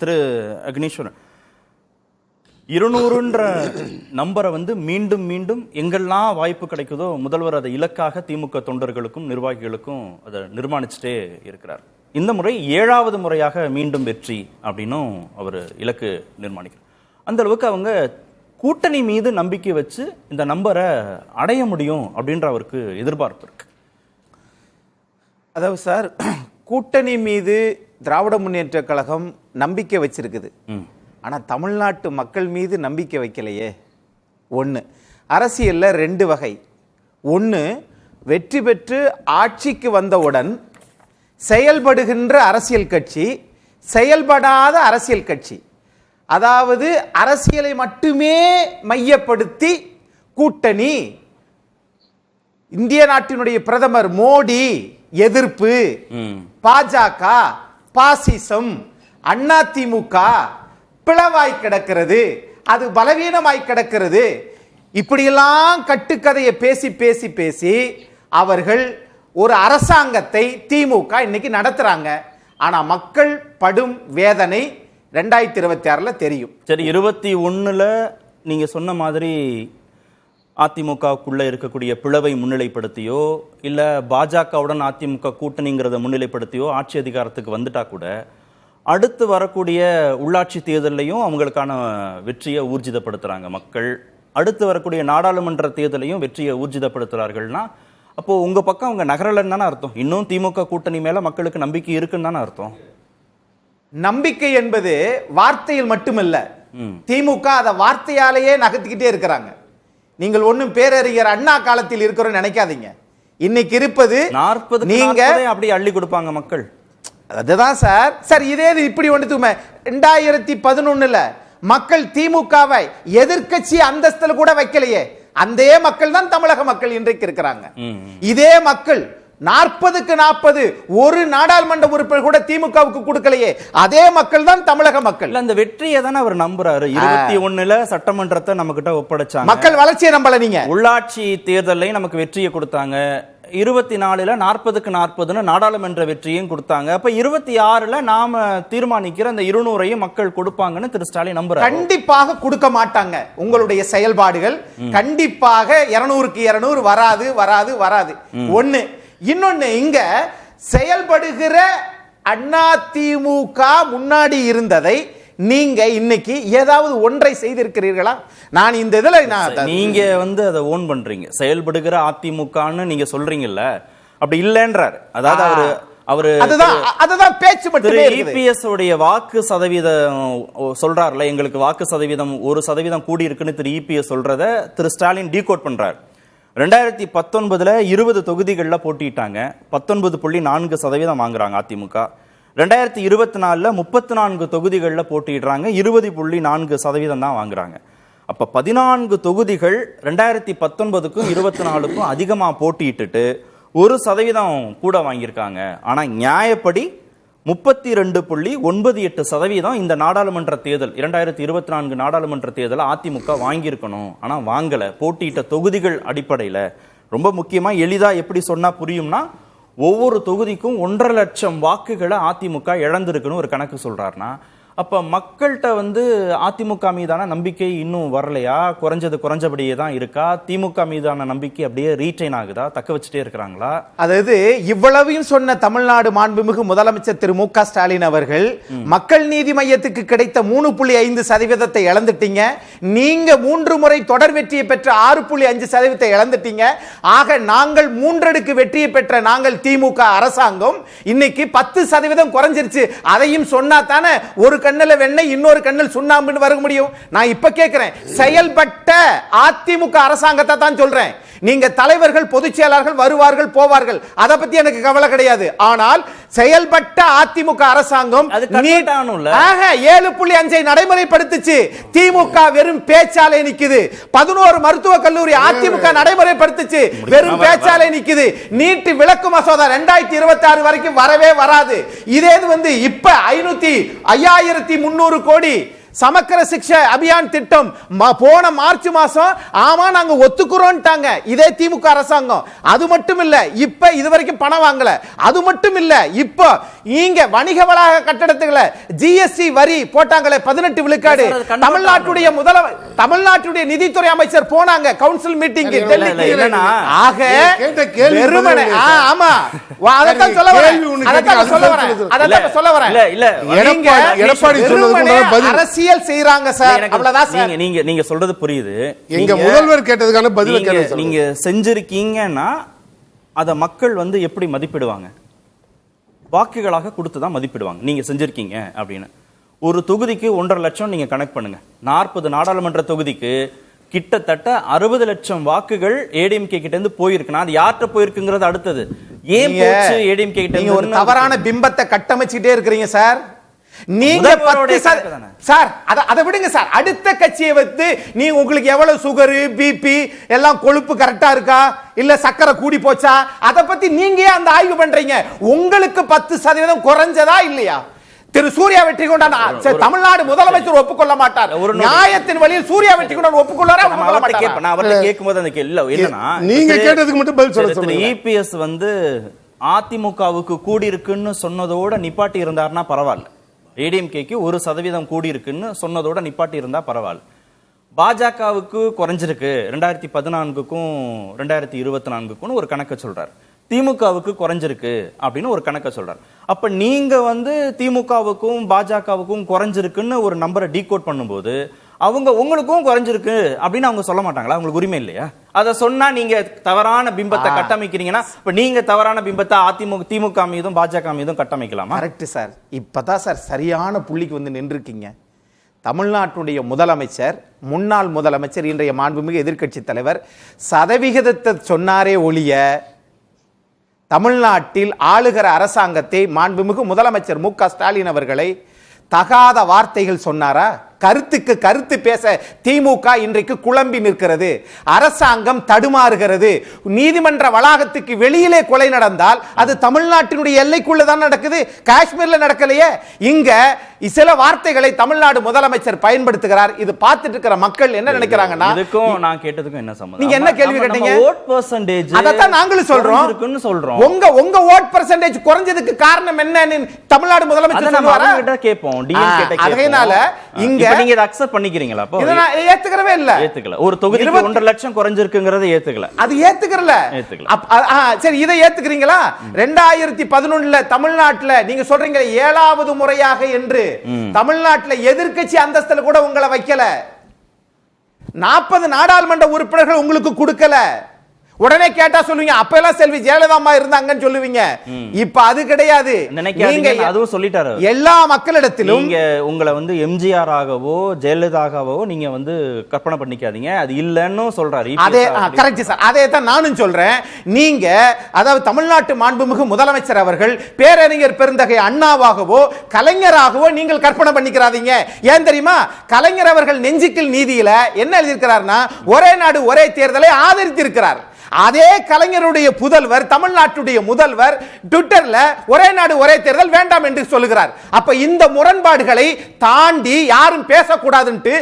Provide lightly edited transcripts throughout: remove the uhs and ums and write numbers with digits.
திரு அக்னீஸ்வரன் 200ன்ற நம்பரை மீண்டும் மீண்டும் எங்கெல்லாம் வாய்ப்பு கிடைக்குதோ முதல்வர் அதை இலக்காக திமுக தொண்டர்களுக்கும் நிர்வாகிகளுக்கும் அதை நிர்மாணிச்சுட்டே இருக்கிறார். இந்த முறை 7வது முறையாக மீண்டும் வெற்றி அப்படின்னும் அவர் இலக்கு நிர்மாணிக்கிறார். அந்த அளவுக்கு அவங்க கூட்டணி மீது நம்பிக்கை வச்சு இந்த நம்பரை அடைய முடியும் அப்படின்ற அவருக்கு எதிர்பார்ப்பு இருக்கு. அதாவது சார், கூட்டணி மீது திராவிட முன்னேற்ற கழகம் நம்பிக்கை வச்சிருக்குது. ஆனா தமிழ்நாட்டு மக்கள் மீது நம்பிக்கை வைக்கலையே. ஒன்று, அரசியல்ல 2 வகை. ஒன்று, வெற்றி பெற்று ஆட்சிக்கு வந்தவுடன் செயல்படுகின்ற அரசியல் கட்சி, செயல்படாத அரசியல் கட்சி. அதாவது அரசியலை மட்டுமே மையப்படுத்தி கூட்டணி, இந்திய நாட்டினுடைய பிரதமர் மோடி எதிர்ப்பு, பாஜக பாசிசம், அதிமுக பிளவாய் கிடக்கிறது, அது பலவீனமாய் கிடக்கிறது, இப்படியெல்லாம் கட்டுக்கதையை பேசி பேசி பேசி அவர்கள் ஒரு அரசாங்கத்தை திமுக இன்னைக்கு நடத்துறாங்க. ஆனா மக்கள் படும் வேதனை 2026ல தெரியும். சரி, 21ல நீங்க சொன்ன மாதிரி அதிமுகவுக்குள்ள இருக்கக்கூடிய பிளவை முன்னிலைப்படுத்தியோ இல்ல பாஜகவுடன் அதிமுக கூட்டணிங்கிறத முன்னிலைப்படுத்தியோ ஆட்சி அதிகாரத்துக்கு வந்துட்டா கூட அடுத்து வரக்கூடிய உள்ளாட்சி தேர்தலையும் அவங்களுக்கான வெற்றியை ஊர்ஜிதப்படுத்துறாங்க மக்கள். அடுத்து வரக்கூடிய நாடாளுமன்ற தேர்தலையும் வெற்றியை ஊர்ஜிதப்படுத்துறார்கள்னா அப்போ உங்க பக்கம் அவங்க நகரலன்னு தானே அர்த்தம். இன்னும் திமுக கூட்டணி மேல மக்களுக்கு நம்பிக்கை இருக்குன்னு தானே அர்த்தம். நம்பிக்கை என்பது வார்த்தையில் மட்டுமல்ல, திமுக அதை வார்த்தையாலேயே நகர்த்திக்கிட்டே இருக்கிறாங்க. நீங்கள் ஒன்னும் பேரறிஞர் அண்ணா காலத்தில் இருக்கிறோம் நினைக்காதீங்க. இன்னைக்கு இருப்பது 40 நீங்க அப்படி அள்ளி கொடுப்பாங்க மக்கள். அதுதான் சார். சார் இதே இப்படி ஒன்று 2011ல மக்கள் திமுகவை எதிர்க்கட்சி அந்தஸ்துல கூட வைக்கலையே. அந்த மக்கள் தான் தமிழக மக்கள் இன்றைக்கு இருக்கிறாங்க. இதே மக்கள் 40க்கு 40 ஒரு நாடாளுமன்ற உறுப்பினர் கூட திமுகவுக்கு கொடுக்கலையே. அதே மக்கள் தான் தமிழக மக்கள். அந்த வெற்றியை தானே அவர் நம்புறாரு. 21ல சட்டமன்றத்தை நம்ம கிட்ட ஒப்படைச்சாங்க. மக்கள் வளர்ச்சியை நம்பல. நீங்க உள்ளாட்சி தேர்தலையும் நமக்கு வெற்றியை கொடுத்தாங்க. 24ல 40க்கு 40 நாடாளுமன்ற வெற்றியும் கொடுத்தாங்க. அப்ப 26ல நாம தீர்மானிக்கிற அந்த 200ஐயும் மக்கள் கொடுப்பாங்கன்னு திரு ஸ்டாலின் நம்புறாரு. கண்டிப்பாக கொடுக்க மாட்டாங்க. உங்களுடைய செயல்பாடுகள் கண்டிப்பாக 200க்கு 200 வராது வராது வராது. ஒண்ணு. இன்னொன்னு, இங்க செயல்படுகிற அதிமுக முன்னாடி இருந்ததை நீங்க இன்னைக்கு ஏதாவது ஒன்றை செய்திருக்கிறீர்களா? நான் இந்த இதுல நீங்க அதை ஓன் பண்றீங்க. செயல்படுகிற அதிமுகன்னு நீங்க சொல்றீங்கல்ல, அப்படி இல்லன்றார். அதாவது அதுதான் பேச்சு மட்டுமே. இபிஎஸ் உடைய வாக்கு சதவீதம் சொல்றாருல, எங்களுக்கு வாக்கு சதவீதம் 1% கூடி இருக்குன்னு திரு இபிஎஸ் சொல்றத திரு ஸ்டாலின் டீகோட் பண்றார். 2019ல 20 தொகுதிகள்ல போட்டிட்டாங்க. 19.4% வாங்குறாங்க அதிமுக. 2024ல 34 தொகுதிகள்ல போட்டிடுறாங்க. 20.4% தான் வாங்குறாங்க. அப்ப 14 தொகுதிகள் 2019க்கும் 24க்கும் அதிகமா போட்டிட்டு 1% கூட வாங்கியிருக்காங்க. ஆனா நியாயப்படி 32.98% இந்த நாடாளுமன்ற தேர்தல் 2024 நாடாளுமன்ற தேர்தல் அதிமுக வாங்கியிருக்கணும். ஆனா வாங்கல. போட்டியிட்ட தொகுதிகள் அடிப்படையில ரொம்ப முக்கியமா எளிதா எப்படி சொன்னா புரியும்னா, ஒவ்வொரு தொகுதிக்கும் 1.5 லட்சம் வாக்குகளை அதிமுக இழந்திருக்குன்னு ஒரு கணக்கு சொல்றாருன்னா, அப்ப மக்கள்கிட்ட அதிமுக மீதான நம்பிக்கை இன்னும் வரலையா? குறைஞ்சபடியே தான் இருக்கா? திமுக மீதான நம்பிக்கை அப்படியே ரீட்டைன் ஆகுதா? தக்க வச்சுட்டே இருக்கிறாங்களா? அதாவது இவ்வளவையும் சொன்ன தமிழ்நாடு மாண்புமிகு முதலமைச்சர் திரு மு.க. ஸ்டாலின் அவர்கள் மக்கள் நீதி மையத்துக்கு கிடைத்த 3.5% இழந்துட்டீங்க. நீங்க 3 முறை தொடர் வெற்றியை பெற்ற 6.5% இழந்துட்டீங்க. ஆக நாங்கள் 3 அடுக்கு வெற்றியை பெற்ற நாங்கள் திமுக அரசாங்கம் இன்னைக்கு 10% குறைஞ்சிருச்சு. அதையும் சொன்னா தானே ஒரு கண்ணுல வெண்ணெய் இன்னொரு கண்ணில் சுண்ணாம்புன்னு வர முடியும். நான் இப்ப கேட்கிறேன், செயல்பட்ட அதிமுக அரசாங்கத்தை தான் சொல்றேன். நீங்க தலைவர்கள் பொதுச் செயலாளர்கள் வருவார்கள் போவார்கள், அதை பத்தி எனக்கு கவலை கிடையாது. ஆனால் செயல்பட்ட அதிமுக அரசாங்கம் 7.5 நடைமுறைப்படுத்துச்சு. திமுக வெறும் பேச்சாலே நிக்குது. 11 மருத்துவக் கல்லூரி அதிமுக நடைமுறைப்படுத்துச்சு, வெறும் பேச்சாலே நிக்குது. நீட் விலக்கு மசோதா 2026 வரைக்கும் வரவே வராது. இதே இப்ப 5300 கோடி சமக்கர சிக்ஷா அபியான் திட்டம் போன மார்ச் மாசம் ஆமா நாங்க ஒத்துக்குறோம்ட்டாங்க இதே திமுக அரசாங்கம். அது மட்டும் இல்ல, இப்ப இதுவரைக்கும் பணம் வாங்கல. அது மட்டும் இல்ல, இப்ப இங்க வணிக வளாக கட்டடத்துகளை ஜிஎஸ்டி வரி போட்டாங்களே 18 விழுக்காடு. தமிழ்நாட்டுடைய நிதித்துறை அமைச்சர் போனாங்க கவுன்சில் மீட்டிங் டெல்லிக்கு. ஆக வெறுமனே ஆமா அதத்தான் சொல்ல வரேன். அரசியல் செய்யறாங்க சார், அவ்வளவுதான் சார். நீங்க சொல்றது புரியுது. எங்க முதல்வர் கேட்டதுக்கான பதில் நீங்க செஞ்சிருக்கீங்கன்னா அத மக்கள் வந்து எப்படி மதிப்பிடுவாங்க? வாக்குகளாக கொடுத்துதான் மதிப்பிடுவாங்க. நீங்க செஞ்சிருக்கீங்க அப்படின்னு ஒரு தொகுதிக்கு 1.5 லட்சம் நீங்க கணக்கு பண்ணுங்க. 40 நாடாளுமன்ற தொகுதிக்கு கிட்டத்தட்ட 60 லட்சம் வாக்குகள் ஏடிஎம்கே கிட்ட இருந்து போயிருக்குன்னா அது யார்கிட்ட போயிருக்குங்கிறது அடுத்தது. ஏன் போச்சு ஏடிஎம்கே கிட்ட? நீங்க ஒரு தவறான பிம்பத்தை கட்டமைச்சிட்டே இருக்கிறீங்க சார். நீங்க சார் அதை விடுங்க சார். அடுத்த கட்சியை வைத்து நீங்க உங்களுக்கு எவ்வளவு சுகர் பிபி எல்லாம் கொழுப்பு கரெக்டா இருக்கா இல்ல சக்கரை கூடி போச்சா அத பத்தி நீங்க அந்த ஆய்வு பண்றீங்க. உங்களுக்கு 10% குறைஞ்சதா இல்லையா? திரு சூர்யா வெற்றி கொண்டான் தமிழ்நாடு முதலமைச்சர் ஒப்புக்கொள்ள மாட்டார். நியாயத்தின் வழியில் சூர்யா வெற்றி கொண்டான் ஒப்புக்கொள்ளாரா? நான் அவர்கிட்ட கேட்கும்போது அந்த இல்ல என்னன்னா நீங்க கேட்டதுக்கு மட்டும் பதில் சொல்லுங்க. இபிஎஸ் வந்து அதிமுகவுக்கு கூடி இருக்குன்னு சொன்னதோட நிப்பாட்டி இருந்தாருன்னா பரவாயில்ல. ஏடிஎம்கேக்கு 1% கூடி இருக்குன்னு சொன்னதோட நிப்பாட்டி இருந்தா பரவாயில்ல. பாஜகவுக்கு குறைஞ்சிருக்கு 2014க்கும் 2024க்கும் ஒரு கணக்கு சொல்றாரு. திமுகவுக்கு குறைஞ்சிருக்கு அப்படின்னு ஒரு கணக்க சொல்றாரு. அப்ப நீங்க வந்து திமுகவுக்கும் பாஜகவுக்கும் குறைஞ்சிருக்குன்னு ஒரு நம்பரை டீகோட் பண்ணும்போது அவங்க உங்களுக்கும் குறைஞ்சிருக்கு அப்படின்னு அவங்க சொல்ல மாட்டாங்களா? உங்களுக்கு உரிமை இல்லையா? அதை சொன்னா நீங்க தவறான பிம்பத்தை கட்டமைக்கிறீங்கன்னா இப்ப நீங்க தவறான பிம்பத்தை திமுக மீதும் பாஜக மீதும் கட்டமைக்கலாமா? Correct sir. இப்பதான் சார் சரியான புள்ளிக்கு வந்து நின்றுருக்கீங்க. தமிழ்நாட்டுடைய முதலமைச்சர், முன்னாள் முதலமைச்சர், இன்றைய மாண்புமிகு எதிர்க்கட்சி தலைவர் சதவிகிதத்தை சொன்னாரே ஒழிய தமிழ்நாட்டில் ஆளுகிற அரசாங்கத்தை மாண்புமிகு முதலமைச்சர் மு க ஸ்டாலின் அவர்களை தகாத வார்த்தைகள் சொன்னாரா? கருத்துக்கு கருத்து பேச திமுக இன்றைக்கு குழம்பி நிற்கிறது. அரசாங்கம் தடுமாறுகிறது. நீதிமன்ற வளாகத்துக்கு வெளியிலே கொலை நடந்தால் அது தமிழ்நாட்டினுடைய எல்லைக்குள்ள தான் நடக்குது, காஷ்மீர்ல நடக்கலையே. இங்க சில வார்த்தைகளை தமிழ்நாடு முதலமைச்சர் பயன்படுத்துகிறார். இது பார்த்துட்டு இருக்கிற மக்கள் என்ன நினைக்கிறாங்கன்னா, இதுக்கும் நான் கேட்டதுக்கும் என்ன சம்பந்தம்? நீங்க என்ன கேள்வி கேட்டீங்க? ஓட் பெர்சன்டேஜ் அதத்தான் நாங்களும் சொல்றோம். உங்க ஓட் பெர்சன்டேஜ் குறைஞ்சதுக்கு காரணம் என்னன்னு தமிழ்நாடு முதலமைச்சர் சொல்லுவாரா? கேட்போம். டிஎம் கேட்ட அதனால இங்க நீங்க இத அக்செப்ட் பண்ணிக்கிறீங்களா? அப்போ இத நான் ஏத்துக்கறவே இல்ல. ஏத்துக்கல. ஒரு தொகுதிக்கு 1.5 லட்சம் குறைஞ்சிருக்குங்கறத ஏத்துக்கல. அது ஏத்துக்கறல. சரி, இத ஏத்துக்கிறீங்களா? 2011ல தமிழ்நாட்டுல நீங்க சொல்றீங்க 7வது முறையாக என்று தமிழ்நாட்டுல எதிர்க்கட்சி அந்தஸ்துல கூட உங்களை வைக்கல. 40 நாடாளுமன்ற உறுப்பினர்கள் உங்களுக்கு கொடுக்கல. உடனே கேட்டா சொல்லுவீங்க அப்ப எல்லாம் செல்வி ஜெயலலிதா அம்மா இருந்தாங்கன்னு சொல்லுவீங்க. இப்ப அது கிடையாது. நீங்க அதுவும் சொல்லிட்டாரு. எல்லா மக்களிடத்திலும் நீங்க உங்களை வந்து எம்ஜிஆர் ஆகவோ ஜெயலலிதாகவோ நீங்க வந்து கற்பனை பண்ணிக்காதீங்க. அது இல்லன்னு சொல்றாரு. அதே கரெக்ட் சார். அதே தான் நானும் சொல்றேன். நீங்க அதாவது தமிழ்நாட்டு மாண்புமிகு முதலமைச்சர் அவர்கள் பேரறிஞர் பெருந்தகை அண்ணாவாகவோ கலைஞராகவோ நீங்கள் கற்பனை பண்ணிக்கிறாதீங்க. ஏன் தெரியுமா? கலைஞர் அவர்கள் நெஞ்சுக்கில் நீதியில என்ன எழுதியிருக்கிறார்னா ஒரே நாடு ஒரே தேர்தலை ஆதரித்திருக்கிறார். அதே கலைஞருடைய புதல்வர் தமிழ்நாட்டுடைய முதல்வர் ட்விட்டர்ல ஒரே நாடு ஒரே தேர்தல் வேண்டாம் என்று சொல்லுகிறார். அப்ப இந்த முரண்பாடுகளை தாண்டி யாரும் பேசக்கூடாதுன்னு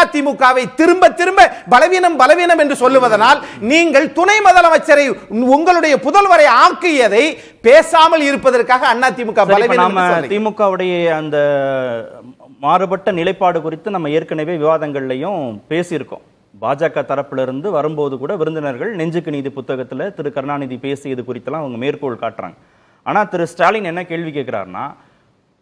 அதிமுகவை திரும்ப திரும்ப பலவீனம் என்று சொல்லுவதனால் நீங்கள் துணை முதலமைச்சரை உங்களுடைய புதல்வரை ஆக்கியதை பேசாமல் இருப்பதற்காக அதிமுக பலவீனம். திமுகவுடைய அந்த மாறுபட்ட நிலைப்பாடு குறித்து நம்ம ஏற்கனவே விவாதங்கள்லையும் பேசியிருக்கோம். பாஜக தரப்புல இருந்து வரும்போது கூட விருந்தினர்கள் நெஞ்சுக்கு நீதி புத்தகத்துல திரு கருணாநிதி பேசியது குறித்தெல்லாம் அவங்க மேற்கோள் காட்டுறாங்க. ஆனா திரு ஸ்டாலின் என்ன கேள்வி கேட்கிறாருன்னா,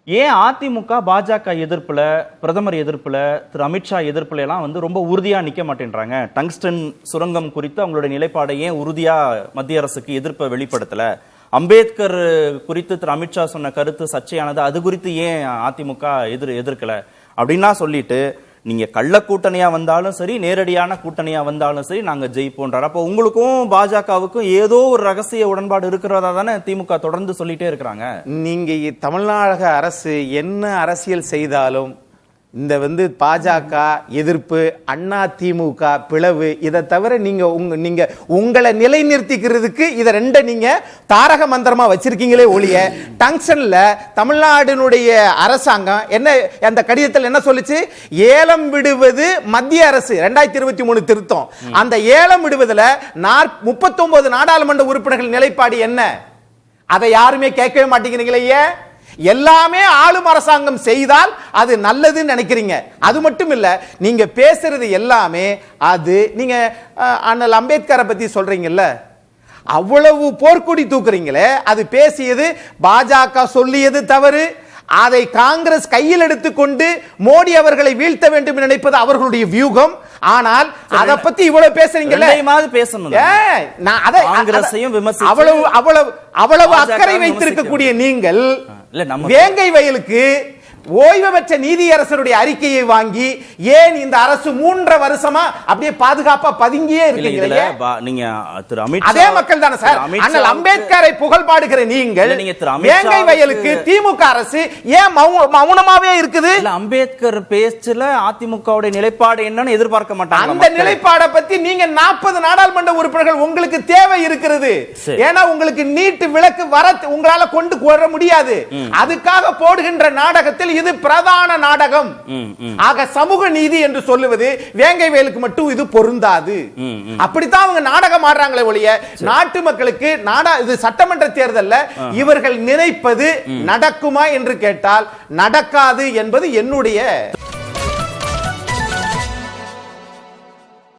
ஏன் அதிமுக பாஜக எதிர்ப்புல, பிரதமர் எதிர்ப்புல, திரு அமித்ஷா எதிர்ப்புல எல்லாம் வந்து ரொம்ப உறுதியா நிக்க மாட்டேன்றாங்க? டங்ஸ்டன் சுரங்கம் குறித்து அவங்களுடைய நிலைப்பாடை ஏன் உறுதியா மத்திய அரசுக்கு எதிர்ப்பை வெளிப்படுத்தல? அம்பேத்கர் குறித்து திரு அமித்ஷா சொன்ன கருத்து சர்ச்சையானது, அது குறித்து ஏன் அதிமுக எதிர்க்கல அப்படின்னா சொல்லிட்டு, நீங்க கள்ள கூட்டணியா வந்தாலும் சரி, நேரடியான கூட்டணியா வந்தாலும் சரி, நாங்க ஜெயிப்போன்றார். அப்போ உங்களுக்கும் பாஜகவுக்கும் ஏதோ ஒரு ரகசிய உடன்பாடு இருக்கிறதா தானே திமுக தொடர்ந்து சொல்லிட்டே இருக்கிறாங்க. நீங்க தமிழ்நாடு அரசு என்ன அரசியல் செய்தாலும் இந்த பாஜக எதிர்ப்பு, அண்ணா திமுக பிளவு, இதை தவிர நீங்க உங்களை நிலைநிறுத்திக்கிறதுக்கு இத ரெண்ட நீங்க தாரக மந்திரமா வச்சிருக்கீங்களே ஒழிய டங்ஷன்ல தமிழ்நாட்டினுடைய அரசாங்கம் என்ன அந்த கடிதத்தில் என்ன சொல்லுச்சு? ஏலம் விடுவது மத்திய அரசு 2023 திருத்தம். அந்த ஏலம் விடுவதுல 39 நாடாளுமன்ற உறுப்பினர்கள் நிலைப்பாடு என்ன? அதை யாருமே கேட்கவே மாட்டேங்கிறீங்களே. எல்லாமே ஆளும் அரசாங்கம் செய்தால் அது நல்லதுன்னு நினைக்கிறீங்க. அது மட்டும் இல்ல, நீங்க பேசுறது எல்லாமே அது நீங்க அண்ணல் அம்பேத்கரை பத்தி சொல்றீங்கல்ல, அவ்வளவு போர்க்கொடி தூக்குறீங்களே, அது பேசியது பாஜக சொல்லியது தவறு. அதை காங்கிரஸ் கையில் எடுத்துக்கொண்டு மோடி அவர்களை வீழ்த்த வேண்டும் நினைப்பது அவர்களுடைய வியூகம். ஆனால் அத பத்தி இவ்வளவு பேசுறீங்கல்ல, அவ்வளவு அக்கறை வைத்திருக்கக்கூடிய நீங்கள் வேங்கை வயலுக்கு ஓய்வு பெற்ற நீதியரசருடைய அறிக்கையை வாங்கி ஏன் இந்த அரசு 3 வருஷமா அப்படியே பாதுகாப்பா பதுங்கியே இருக்கீங்களே? நீங்க திரு அமித் அதே மக்கள் தானே சார். அண்ணல் அம்பேத்கரை புகழ் பாடுகிற நீங்கள் வேங்கை வயலுக்கு திமுக அரசு ஏன் மௌனமாவே இருக்குது? அம்பேத்கர் பேச்சுல அதிமுகவுடைய நிலைப்பாடு என்னன்னு எதிர்பார்க்க மாட்டாங்க. அந்த நிலைப்பாடை பத்தி நீங்க 40 நாடாளுமன்ற உறுப்பினர்கள் உங்களுக்கு தேவை இருக்கிறது. ஏன்னா உங்களுக்கு நீட்டு விலக்கு வர உங்களால கொண்டு வர முடியாது. அதுக்காக போடுகின்ற நாடகத்தில் இது பிரதான நாடகம். ஆக சமூக நீதி என்று சொல்லுவது வேங்கை வயலுக்கு மட்டும் இது பொருந்தாது. அப்படித்தான் அவங்க நாடகம் ஆடுறாங்களே ஒழிய நாட்டு மக்களுக்கு இது சட்டமன்ற தேர்தல்ல இவர்கள் நினைப்பது நடக்குமா என்று கேட்டால் நடக்காது என்பது என்னுடைய